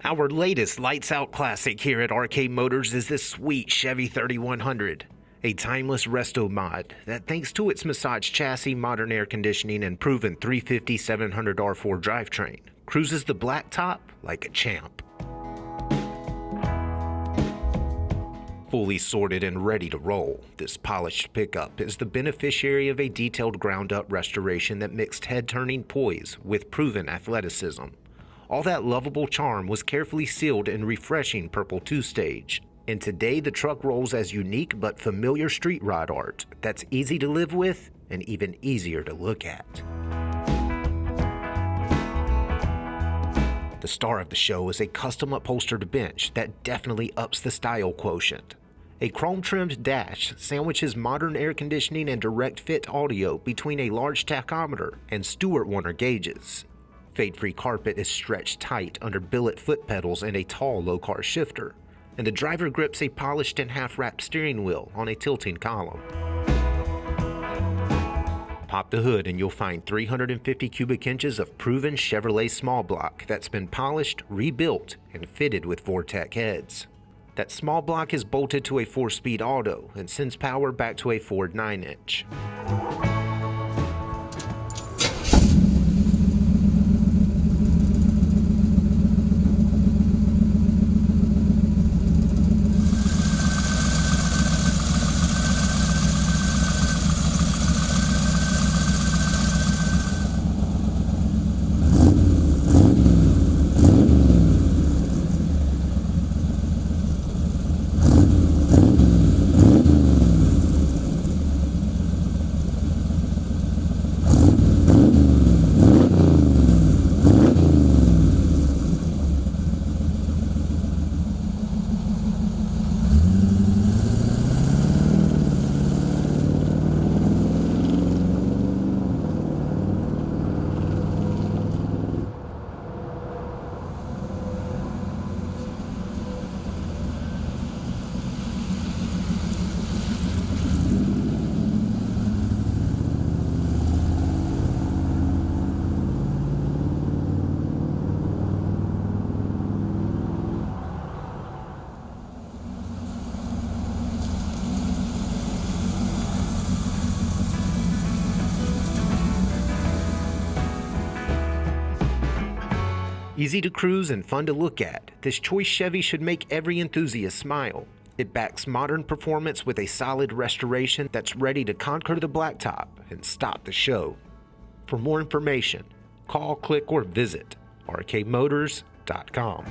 Our latest lights out classic here at Arcade Motors is this sweet Chevy 3100, a timeless Restomod that, thanks to its massaged chassis, modern air conditioning, and proven 350/700 R4 drivetrain, cruises the blacktop like a champ. Fully sorted and ready to roll, this polished pickup is the beneficiary of a detailed ground-up restoration that mixed head-turning poise with proven athleticism. All that lovable charm was carefully sealed in refreshing purple two-stage. And today the truck rolls as unique but familiar street rod art that's easy to live with and even easier to look at. The star of the show is a custom upholstered bench that definitely ups the style quotient. A chrome-trimmed dash sandwiches modern air conditioning and direct fit audio between a large tachometer and Stuart Warner gauges. Fade-free carpet is stretched tight under billet foot pedals and a tall Lokar shifter, and the driver grips a polished and half-wrapped steering wheel on a tilting column. Pop the hood and you'll find 350 cubic inches of proven Chevrolet small block that's been polished, rebuilt, and fitted with Vortec heads. That small block is bolted to a 4-speed auto and sends power back to a Ford 9-inch. Easy to cruise and fun to look at, this choice Chevy should make every enthusiast smile. It backs modern performance with a solid restoration that's ready to conquer the blacktop and stop the show. For more information, call, click, or visit arcademotors.com.